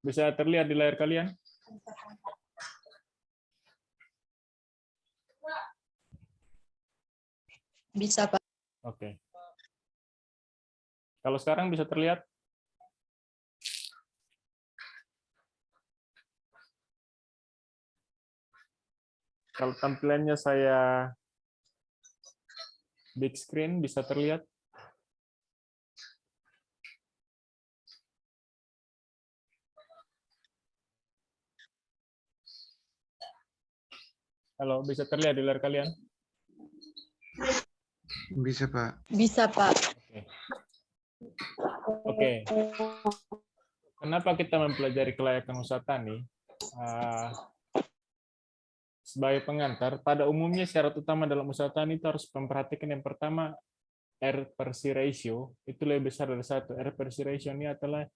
Bisa terlihat di layar kalian? Bisa, Pak. Oke. Kalau sekarang bisa terlihat? Kalau tampilannya saya big screen, bisa terlihat? Halo, bisa terlihat di layar kalian? Bisa, Pak. Bisa, Pak. Oke. Kenapa kita mempelajari kelayakan usaha tani? Sebagai pengantar, pada umumnya syarat utama dalam usaha tani itu harus memperhatikan yang pertama, R per C ratio, itu lebih besar dari 1. R per C ratio ini adalah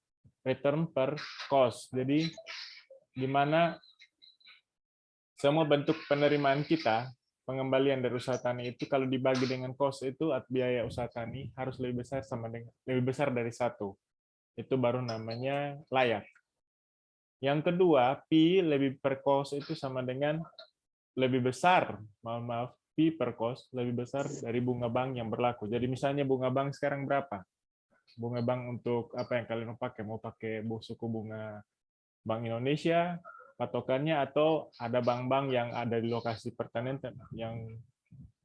return per cost. Jadi, di mana semua bentuk penerimaan kita, pengembalian dari usaha tani itu kalau dibagi dengan cost itu biaya usaha tani harus lebih besar lebih besar dari 1. Itu baru namanya layak. Yang kedua, P lebih per cost itu sama dengan lebih besar, P per cost lebih besar dari bunga bank yang berlaku. Jadi misalnya bunga bank sekarang berapa? Bunga bank untuk apa yang kalian mau pakai? Mau pakai suku bunga Bank Indonesia, patokannya, atau ada bank-bank yang ada di lokasi pertanian yang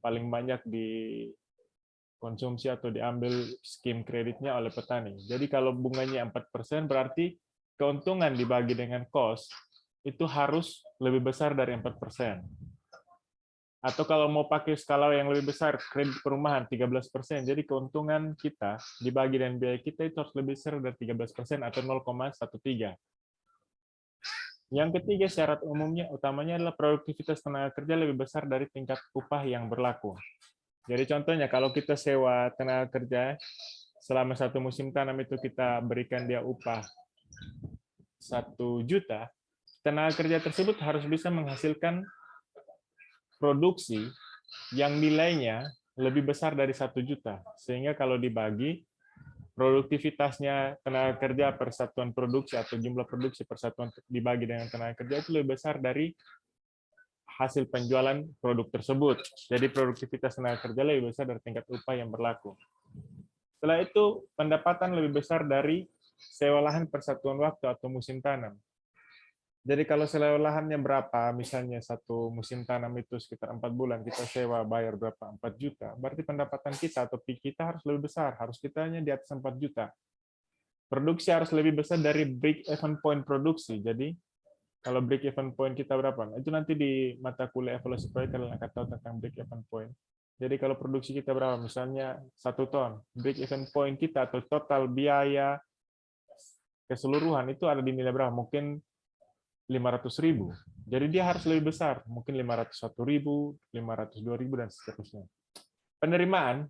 paling banyak dikonsumsi atau diambil skim kreditnya oleh petani. Jadi kalau bunganya 4%, berarti keuntungan dibagi dengan cost itu harus lebih besar dari 4%. Atau kalau mau pakai skala yang lebih besar, kredit perumahan 13%, jadi keuntungan kita dibagi dengan biaya kita itu harus lebih besar dari 13% atau 0,13. Yang ketiga, syarat utamanya adalah produktivitas tenaga kerja lebih besar dari tingkat upah yang berlaku. Jadi contohnya, kalau kita sewa tenaga kerja, selama 1 musim tanam itu kita berikan dia upah 1 juta, tenaga kerja tersebut harus bisa menghasilkan produksi yang nilainya lebih besar dari 1 juta. Sehingga kalau dibagi, produktivitasnya tenaga kerja per satuan produksi atau jumlah produksi per satuan dibagi dengan tenaga kerja itu lebih besar dari hasil penjualan produk tersebut. Jadi produktivitas tenaga kerja lebih besar dari tingkat upah yang berlaku. Setelah itu, pendapatan lebih besar dari sewa lahan per satuan waktu atau musim tanam. Jadi kalau sewa lahannya berapa, misalnya 1 musim tanam itu sekitar 4 bulan, kita sewa bayar berapa? 4 juta. Berarti pendapatan kita atau P kita harus lebih besar, harus kitanya di atas 4 juta. Produksi harus lebih besar dari break even point produksi. Jadi kalau break even point kita berapa? Itu nanti di mata kuliah evaluasi proyek kalian akan tahu tentang break even point. Jadi kalau produksi kita berapa? Misalnya 1 ton. Break even point kita atau total biaya keseluruhan itu ada di nilai berapa? Mungkin 500.000. Jadi dia harus lebih besar, mungkin 501.000, 502.000 dan seterusnya. Penerimaan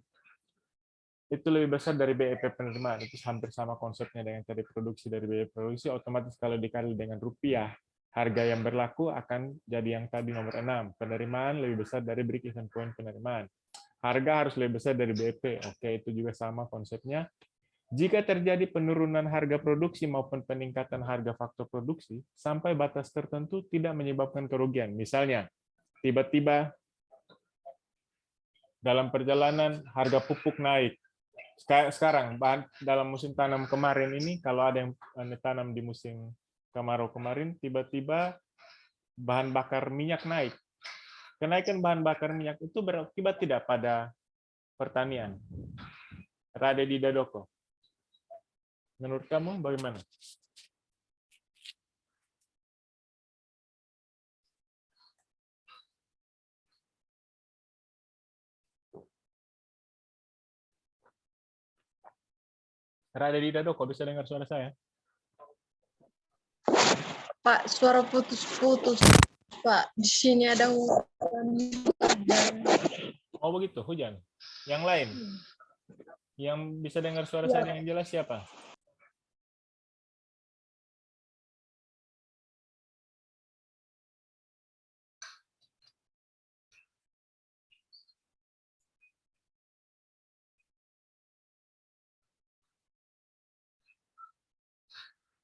itu lebih besar dari BEP penerimaan, itu hampir sama konsepnya dengan tadi produksi dari BEP produksi, otomatis kalau dikali dengan rupiah, harga yang berlaku akan jadi yang tadi nomor 6. Penerimaan lebih besar dari break even point penerimaan. Harga harus lebih besar dari BEP. Oke, itu juga sama konsepnya. Jika terjadi penurunan harga produksi maupun peningkatan harga faktor produksi, sampai batas tertentu tidak menyebabkan kerugian. Misalnya, tiba-tiba dalam perjalanan harga pupuk naik. Sekarang, dalam musim tanam kemarin ini, kalau ada yang tanam di musim kemarau kemarin, tiba-tiba bahan bakar minyak naik. Kenaikan bahan bakar minyak itu berakibat tidak pada pertanian? Rade di Dadoko. Menurut kamu bagaimana? Rade di Dadoko, bisa dengar suara saya? Pak, suara putus-putus. Pak, di sini ada Oh begitu, hujan. Yang lain? Yang bisa dengar suara saya dengan jelas siapa?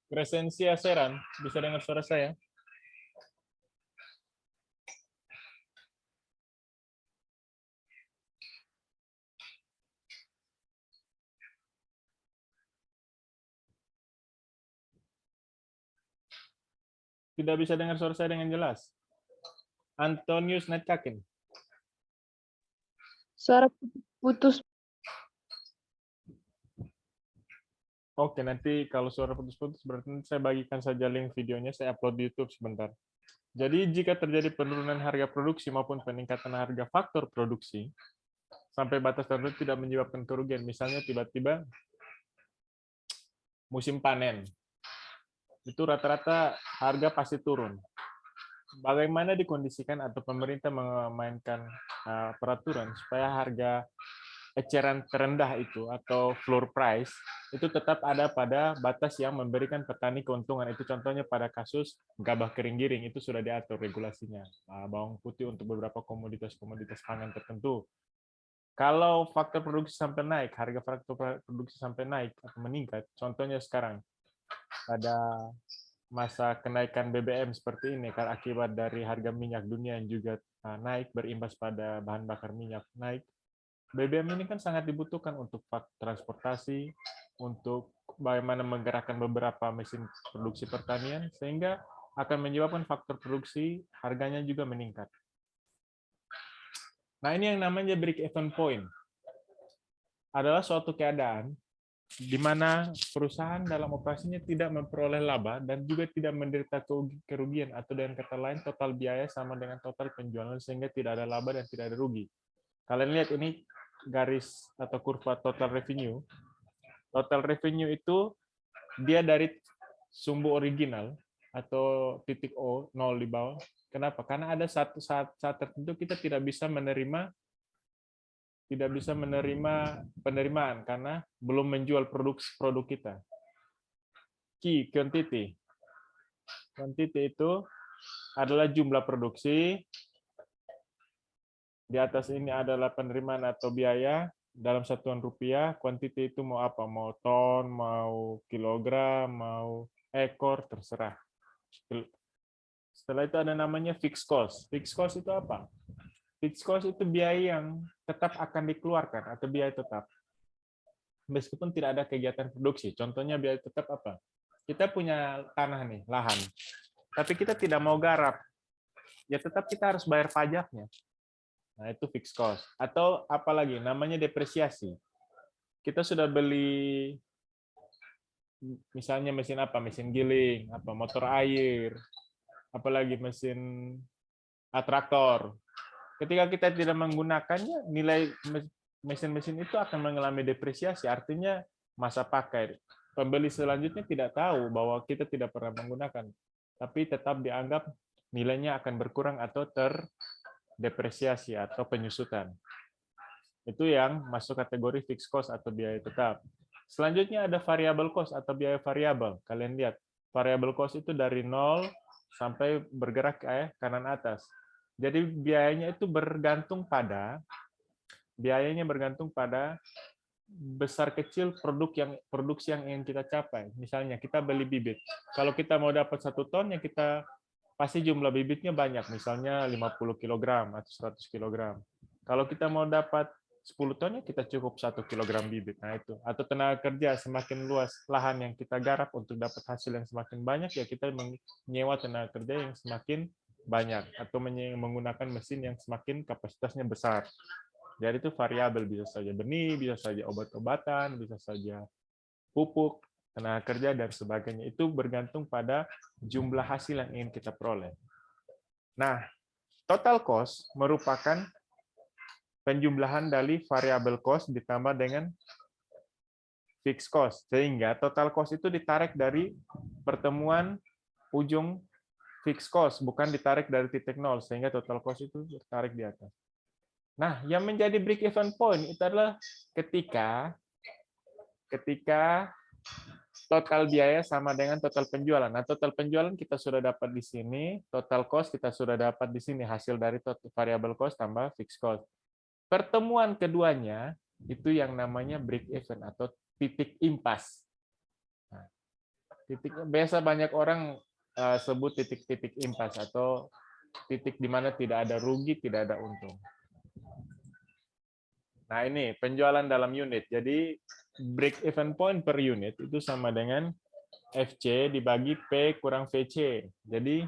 Presensia Seran, bisa dengar suara saya? Tidak bisa dengar suara saya dengan jelas. Antonius Netkakin. Suara putus. Oke, nanti kalau suara putus-putus berarti nanti saya bagikan saja link videonya, saya upload di YouTube sebentar. Jadi jika terjadi penurunan harga produksi maupun peningkatan harga faktor produksi, sampai batas tertentu tidak menyebabkan kerugian. Misalnya tiba-tiba musim panen, itu rata-rata harga pasti turun. Bagaimana dikondisikan atau pemerintah memainkan peraturan supaya harga eceran terendah itu atau floor price itu tetap ada pada batas yang memberikan petani keuntungan. Itu contohnya pada kasus gabah kering giring itu sudah diatur regulasinya. Bawang putih untuk beberapa komoditas-komoditas pangan tertentu. Kalau faktor produksi sampai naik, harga faktor produksi sampai naik atau meningkat, contohnya sekarang pada masa kenaikan BBM seperti ini karena akibat dari harga minyak dunia yang juga naik berimbas pada bahan bakar minyak naik. BBM ini kan sangat dibutuhkan untuk transportasi, untuk bagaimana menggerakkan beberapa mesin produksi pertanian, sehingga akan menyebabkan faktor produksi harganya juga meningkat. Nah, ini yang namanya break-even point. Adalah suatu keadaan di mana perusahaan dalam operasinya tidak memperoleh laba dan juga tidak menderita kerugian, atau dengan kata lain total biaya sama dengan total penjualan, sehingga tidak ada laba dan tidak ada rugi. Kalian lihat ini garis atau kurva total revenue. Total revenue itu dia dari sumbu original atau titik O, 0 di bawah. Kenapa? Karena ada satu saat tertentu kita tidak bisa menerima penerimaan karena belum menjual produk kita. Key quantity. Quantity itu adalah jumlah produksi. Di atas ini adalah penerimaan atau biaya dalam satuan rupiah. Quantity itu mau apa? Mau ton, mau kilogram, mau ekor, terserah. Setelah itu ada namanya fixed cost. Fixed cost itu apa? Fixed cost itu biaya yang tetap akan dikeluarkan atau biaya tetap. Meskipun tidak ada kegiatan produksi. Contohnya biaya tetap apa? Kita punya tanah nih, lahan. Tapi kita tidak mau garap. Ya tetap kita harus bayar pajaknya. Nah, itu fixed cost. Atau apalagi namanya depresiasi. Kita sudah beli misalnya mesin apa? Mesin giling, apa motor air, apalagi mesin traktor. Ketika kita tidak menggunakannya, nilai mesin-mesin itu akan mengalami depresiasi, artinya masa pakai. Pembeli selanjutnya tidak tahu bahwa kita tidak pernah menggunakan, tapi tetap dianggap nilainya akan berkurang atau terdepresiasi atau penyusutan. Itu yang masuk kategori fixed cost atau biaya tetap. Selanjutnya ada variable cost atau biaya variabel. Kalian lihat, variable cost itu dari 0 sampai bergerak ke kanan atas. Jadi biayanya itu bergantung pada besar kecil produksi yang ingin kita capai. Misalnya kita beli bibit. Kalau kita mau dapat 1 ton, ya kita pasti jumlah bibitnya banyak, misalnya 50 kg atau 100 kg. Kalau kita mau dapat 10 ton, ya kita cukup 1 kg bibit. Nah itu. Atau tenaga kerja, semakin luas lahan yang kita garap untuk dapat hasil yang semakin banyak, ya kita menyewa tenaga kerja yang semakin banyak atau menggunakan mesin yang semakin kapasitasnya besar. Jadi itu variabel, bisa saja benih, bisa saja obat-obatan, bisa saja pupuk, tenaga kerja, dan sebagainya. Itu bergantung pada jumlah hasil yang ingin kita peroleh. Nah, total cost merupakan penjumlahan dari variable cost ditambah dengan fixed cost. Sehingga total cost itu ditarik dari pertemuan ujung fixed cost, bukan ditarik dari titik nol, sehingga total cost itu ditarik di atas. Nah, yang menjadi break even point itu adalah ketika total biaya sama dengan total penjualan. Nah, total penjualan kita sudah dapat di sini, total cost kita sudah dapat di sini, hasil dari total variable cost tambah fixed cost. Pertemuan keduanya itu yang namanya break even atau titik impas. Nah, Biasa banyak orang sebut titik-titik impas atau titik di mana tidak ada rugi, tidak ada untung. Nah, ini penjualan dalam unit. Jadi break even point per unit itu sama dengan FC dibagi P kurang VC. Jadi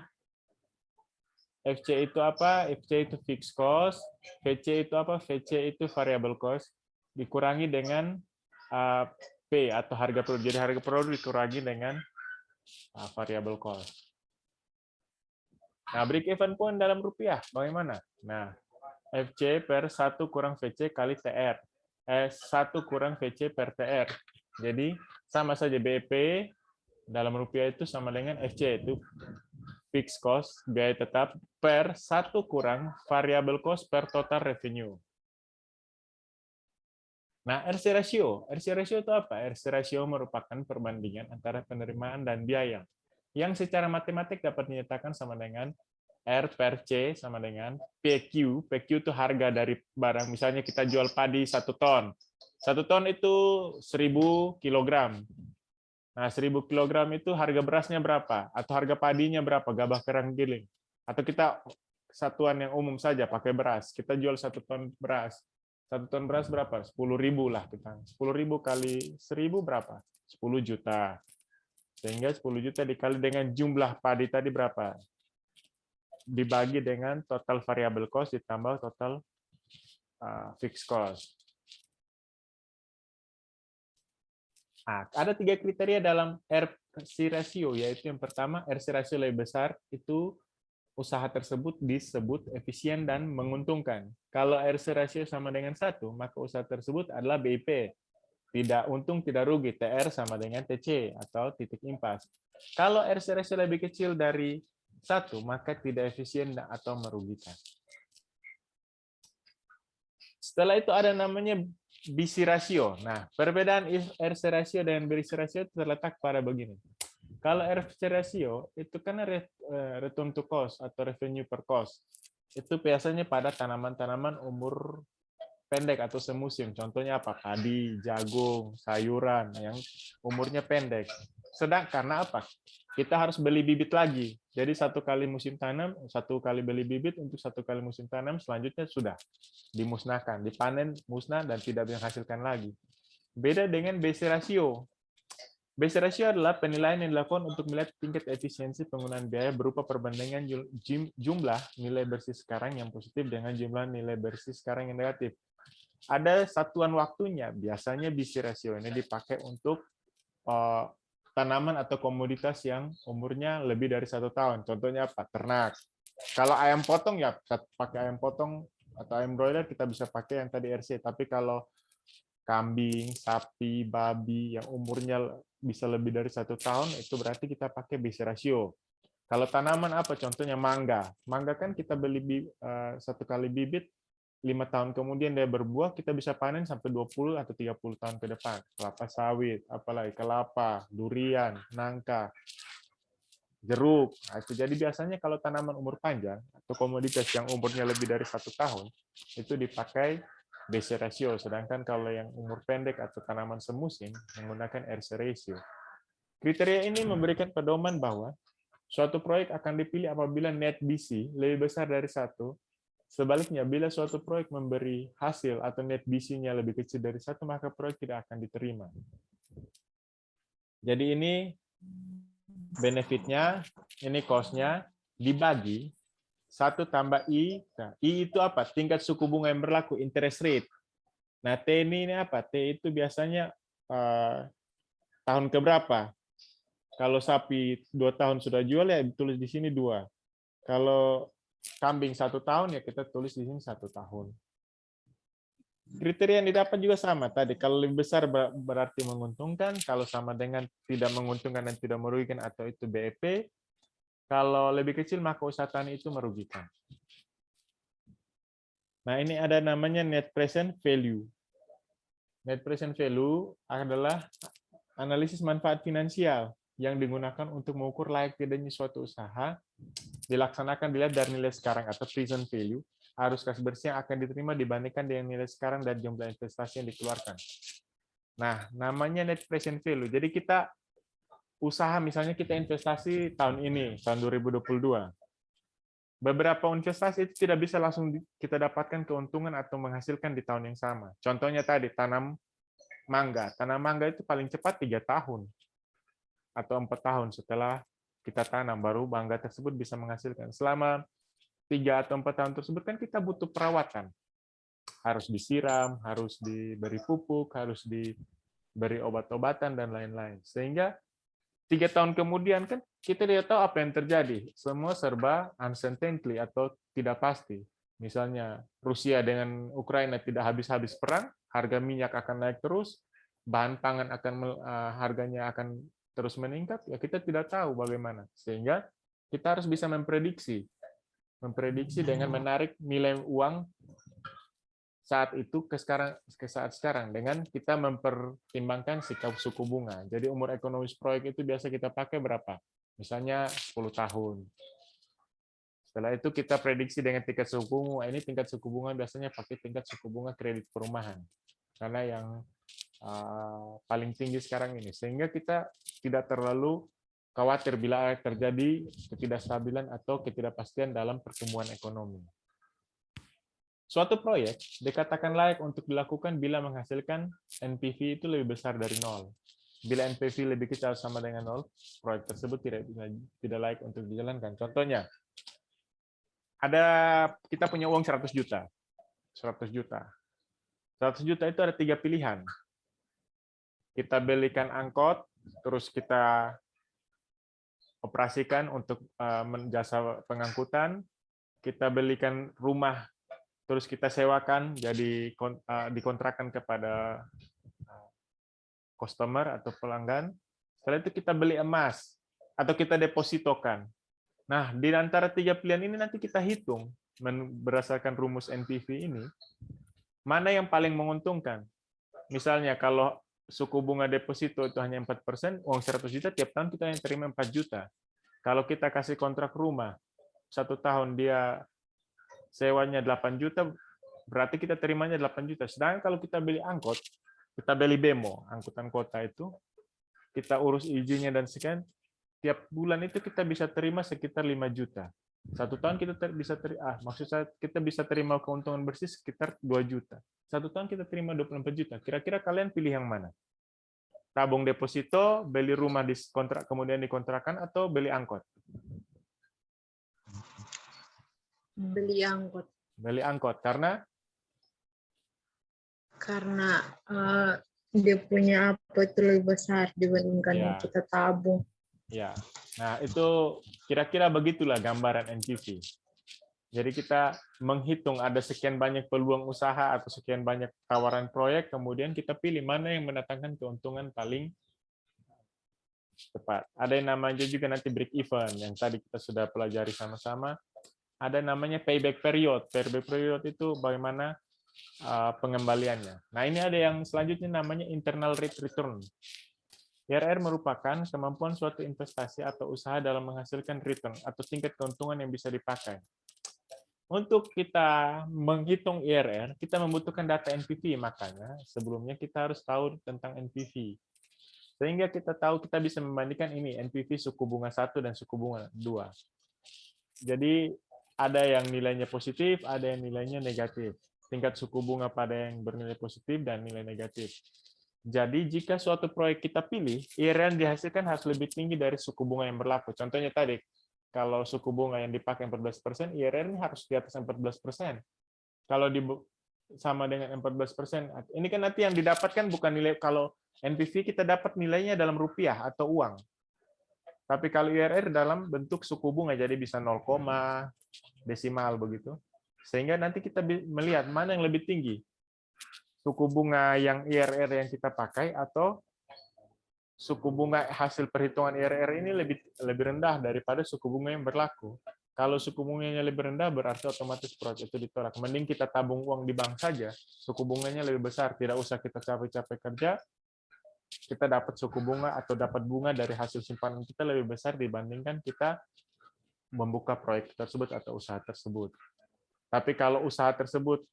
FC itu apa? FC itu fixed cost, VC itu apa? VC itu variable cost dikurangi dengan P atau harga produk. Jadi harga produk dikurangi dengan variable cost. Nah, break even point dalam rupiah bagaimana? Nah, FC per 1 kurang VC kali TR. 1 kurang VC per TR. Jadi sama saja BEP dalam rupiah itu sama dengan FC, itu fixed cost, biaya tetap, per 1 kurang variable cost per total revenue. Nah, RC ratio. RC ratio itu apa? RC ratio merupakan perbandingan antara penerimaan dan biaya, yang secara matematik dapat dinyatakan sama dengan R per C sama dengan PQ. PQ itu harga dari barang. Misalnya kita jual padi 1 ton. 1 ton itu 1000 kg. Nah, 1000 kg itu harga berasnya berapa? Atau harga padinya berapa? Gabah kerang giling. Atau kita satuan yang umum saja pakai beras. Kita jual 1 ton beras. 1 ton beras berapa? 10.000 lah kita. 10.000 kali 1000 berapa? 10 juta. Sehingga 10 juta dikali dengan jumlah padi tadi berapa? Dibagi dengan total variable cost ditambah total fixed cost. Nah, ada 3 kriteria dalam RC ratio, yaitu yang pertama, RC ratio lebih besar, itu usaha tersebut disebut efisien dan menguntungkan. Kalau RC ratio sama dengan 1, maka usaha tersebut adalah BIP. Tidak untung, tidak rugi. TR sama dengan TC atau titik impas. Kalau RC ratio lebih kecil dari 1, maka tidak efisien atau merugikan. Setelah itu ada namanya BC ratio. Nah, perbedaan RC ratio dengan BC ratio terletak pada begini. Kalau RC ratio itu kan return to cost atau revenue per cost. Itu biasanya pada tanaman-tanaman umur pendek atau semusim. Contohnya apa? Padi, jagung, sayuran yang umurnya pendek. Karena apa? Kita harus beli bibit lagi. Jadi 1 kali musim tanam, 1 kali beli bibit untuk 1 kali musim tanam, selanjutnya sudah dimusnahkan, dipanen, musnah, dan tidak menghasilkan lagi. Beda dengan BC ratio. BC ratio adalah penilaian yang dilakukan untuk melihat tingkat efisiensi penggunaan biaya berupa perbandingan jumlah nilai bersih sekarang yang positif dengan jumlah nilai bersih sekarang yang negatif. Ada satuan waktunya, biasanya BC ratio ini dipakai untuk tanaman atau komoditas yang umurnya lebih dari 1 tahun. Contohnya apa? Ternak. Kalau ayam potong ya pakai ayam potong atau ayam broiler kita bisa pakai yang tadi RC. Tapi kalau kambing, sapi, babi yang umurnya bisa lebih dari 1 tahun, itu berarti kita pakai BC ratio. Kalau tanaman apa? Contohnya mangga. Mangga kan kita beli 1 kali bibit, 5 tahun kemudian dia berbuah, kita bisa panen sampai 20 atau 30 tahun ke depan. Kelapa sawit, apalagi kelapa, durian, nangka, jeruk. Nah, itu jadi biasanya kalau tanaman umur panjang atau komoditas yang umurnya lebih dari 1 tahun, itu dipakai BC ratio. Sedangkan kalau yang umur pendek atau tanaman semusim, menggunakan RC ratio. Kriteria ini memberikan pedoman bahwa suatu proyek akan dipilih apabila net BC lebih besar dari 1. Sebaliknya, bila suatu proyek memberi hasil atau net BC-nya lebih kecil dari 1, maka proyek tidak akan diterima. Jadi ini benefitnya, ini cost-nya, dibagi 1 tambah I. Nah, I itu apa? Tingkat suku bunga yang berlaku, interest rate. Nah, T ini apa? T itu biasanya tahun keberapa? Kalau sapi 2 tahun sudah jual, ya ditulis di sini 2. Kalau kambing 1 tahun, ya kita tulis di sini 1 tahun. Kriteria yang didapat juga sama tadi. Kalau lebih besar berarti menguntungkan, kalau sama dengan tidak menguntungkan dan tidak merugikan atau itu BEP. Kalau lebih kecil maka usaha tani itu merugikan. Nah, ini ada namanya net present value. Net present value adalah analisis manfaat finansial yang digunakan untuk mengukur layak tidaknya suatu usaha dilaksanakan dilihat dari nilai sekarang atau present value, arus kas bersih yang akan diterima dibandingkan dengan nilai sekarang dan jumlah investasi yang dikeluarkan. Nah, namanya net present value. Jadi kita usaha, misalnya kita investasi tahun ini, tahun 2022. Beberapa investasi itu tidak bisa langsung kita dapatkan keuntungan atau menghasilkan di tahun yang sama. Contohnya tadi, tanam mangga. Tanam mangga itu paling cepat 3 tahun atau 4 tahun setelah kita tanam, baru mangga tersebut bisa menghasilkan. Selama 3 atau 4 tahun tersebut kan kita butuh perawatan. Harus disiram, harus diberi pupuk, harus diberi obat-obatan, dan lain-lain. Sehingga 3 tahun kemudian kan kita tidak tahu apa yang terjadi. Semua serba uncertainty atau tidak pasti. Misalnya Rusia dengan Ukraina tidak habis-habis perang, harga minyak akan naik terus, bahan pangan harganya akan terus meningkat, ya kita tidak tahu bagaimana. Sehingga kita harus bisa memprediksi dengan menarik nilai uang saat itu ke saat sekarang dengan kita mempertimbangkan sikap suku bunga. Jadi umur ekonomis proyek itu biasa kita pakai berapa? Misalnya 10 tahun. Setelah itu kita prediksi dengan tingkat suku bunga. Ini tingkat suku bunga biasanya pakai tingkat suku bunga kredit perumahan. Karena yang paling tinggi sekarang ini. Sehingga kita tidak terlalu khawatir bila terjadi ketidakstabilan atau ketidakpastian dalam pertumbuhan ekonomi. Suatu proyek dikatakan layak untuk dilakukan bila menghasilkan NPV itu lebih besar dari 0. Bila NPV lebih kecil sama dengan 0, proyek tersebut tidak layak untuk dijalankan. Contohnya, kita punya uang 100 juta. 100 juta. 100 juta itu ada 3 pilihan. Kita belikan angkot, terus kita operasikan untuk jasa pengangkutan, kita belikan rumah, terus kita sewakan, jadi dikontrakkan kepada customer atau pelanggan. Setelah itu kita beli emas, atau kita depositokan. Nah, di antara 3 pilihan ini nanti kita hitung, berdasarkan rumus NPV ini, mana yang paling menguntungkan. Misalnya, kalau suku bunga deposito itu hanya 4%, uang 100 juta, tiap tahun kita yang terima 4 juta. Kalau kita kasih kontrak rumah, 1 tahun dia sewanya 8 juta, berarti kita terimanya 8 juta. Sedangkan kalau kita beli angkot, kita beli bemo, angkutan kota itu, kita urus izinnya dan sekian, tiap bulan itu kita bisa terima sekitar 5 juta. 1 tahun kita kita bisa terima keuntungan bersih sekitar 2 juta. 1 tahun kita terima 24 juta. Kira-kira kalian pilih yang mana? Tabung deposito, beli rumah kemudian dikontrakkan, atau beli angkot? Beli angkot. Beli angkot karena dia punya apa itu lebih besar dibandingkan yang kita tabung. Ya, nah itu kira-kira begitulah gambaran NPV. Jadi kita menghitung ada sekian banyak peluang usaha atau sekian banyak tawaran proyek, kemudian kita pilih mana yang mendatangkan keuntungan paling tepat. Ada yang namanya juga nanti break even, yang tadi kita sudah pelajari sama-sama. Ada namanya payback period. Payback period itu bagaimana pengembaliannya. Nah, ini ada yang selanjutnya namanya internal rate return. IRR merupakan kemampuan suatu investasi atau usaha dalam menghasilkan return atau tingkat keuntungan yang bisa dipakai. Untuk kita menghitung IRR, kita membutuhkan data NPV, makanya sebelumnya kita harus tahu tentang NPV. Sehingga kita tahu kita bisa membandingkan ini NPV suku bunga 1 dan suku bunga 2. Jadi ada yang nilainya positif, ada yang nilainya negatif. Tingkat suku bunga pada yang bernilai positif dan nilai negatif. Jadi jika suatu proyek kita pilih, IRR yang dihasilkan harus lebih tinggi dari suku bunga yang berlaku. Contohnya tadi, kalau suku bunga yang dipakai 14%, IRR ini harus di atas 14%. Kalau sama dengan 14%, ini kan nanti yang didapatkan bukan nilai, kalau NPV kita dapat nilainya dalam rupiah atau uang. Tapi kalau IRR dalam bentuk suku bunga, jadi bisa 0, desimal begitu. Sehingga nanti kita melihat mana yang lebih tinggi. Suku bunga yang IRR yang kita pakai atau suku bunga hasil perhitungan IRR ini lebih rendah daripada suku bunga yang berlaku. Kalau suku bunganya lebih rendah berarti otomatis proyek itu ditolak. Mending kita tabung uang di bank saja, suku bunganya lebih besar, tidak usah kita capek-capek kerja, kita dapat suku bunga atau dapat bunga dari hasil simpanan kita lebih besar dibandingkan kita membuka proyek tersebut atau usaha tersebut. Tapi kalau usaha tersebut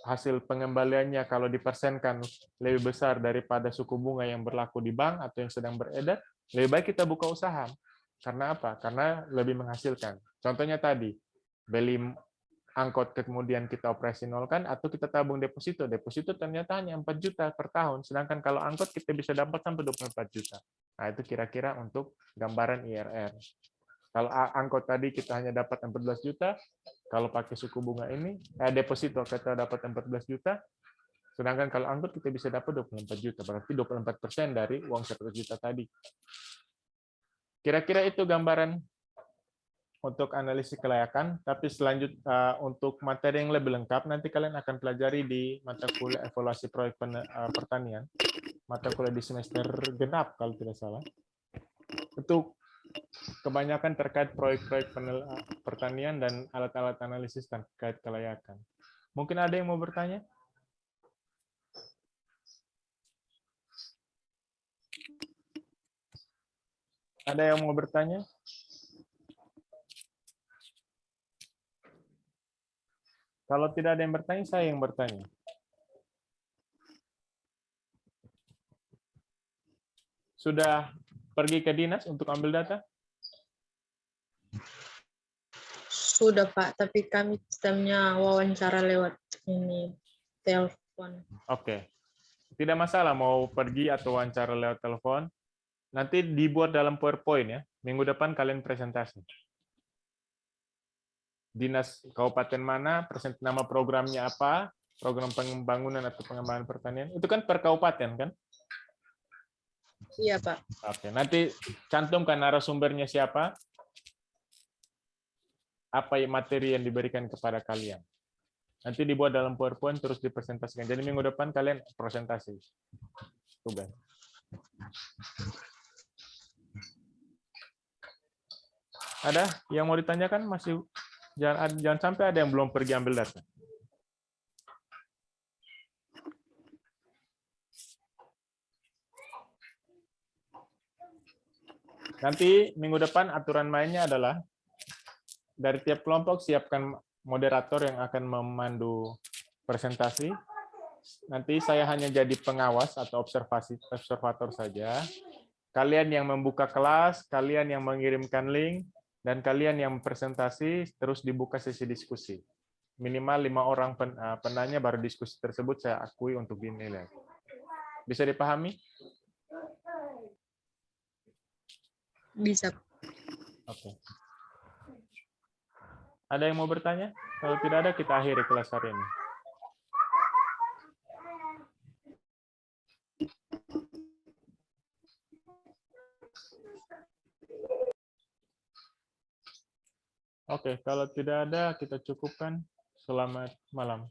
hasil pengembaliannya kalau dipersenkan lebih besar daripada suku bunga yang berlaku di bank atau yang sedang beredar, lebih baik kita buka usaha. Karena apa? Karena lebih menghasilkan. Contohnya tadi, beli angkot kemudian kita operasionalkan atau kita tabung deposito. Deposito ternyata hanya 4 juta per tahun, sedangkan kalau angkot kita bisa dapat sampai 24 juta. Nah, itu kira-kira untuk gambaran IRR. Kalau angkot tadi kita hanya dapat 14 juta, kalau pakai suku bunga ini, deposito kita dapat 14 juta, sedangkan kalau angkot kita bisa dapat 24 juta, berarti 24% dari uang 100 juta tadi. Kira-kira itu gambaran untuk analisis kelayakan, tapi selanjutnya untuk materi yang lebih lengkap nanti kalian akan pelajari di mata kuliah evaluasi proyek pertanian, mata kuliah di semester genap kalau tidak salah. Itu kebanyakan terkait proyek-proyek pertanian dan alat-alat analisis terkait kelayakan. Mungkin ada yang mau bertanya? Ada yang mau bertanya? Kalau tidak ada yang bertanya, saya yang bertanya. Sudah pergi ke dinas untuk ambil data? Sudah Pak, tapi kami sistemnya wawancara lewat ini telepon. Oke. Tidak masalah mau pergi atau wawancara lewat telepon. Nanti dibuat dalam PowerPoint ya. Minggu depan kalian presentasi. Dinas kabupaten mana, nama programnya apa, program pembangunan atau pengembangan pertanian. Itu kan per kabupaten kan? Iya Pak. Oke, nanti cantumkan narasumbernya siapa, apa materi yang diberikan kepada kalian. Nanti dibuat dalam PowerPoint terus dipresentasikan. Jadi minggu depan kalian presentasi. Tugas. Ada yang mau ditanyakan? Masih jangan sampai ada yang belum pergi ambil data. Nanti minggu depan aturan mainnya adalah dari tiap kelompok siapkan moderator yang akan memandu presentasi. Nanti saya hanya jadi pengawas atau observator saja. Kalian yang membuka kelas, kalian yang mengirimkan link, dan kalian yang presentasi, terus dibuka sesi diskusi. Minimal 5 orang penanya baru diskusi tersebut saya akui untuk dinilai. Bisa dipahami? Bisa. Oke. Ada yang mau bertanya? Kalau tidak ada, kita akhiri kelas hari ini. Oke, kalau tidak ada, kita cukupkan. Selamat malam.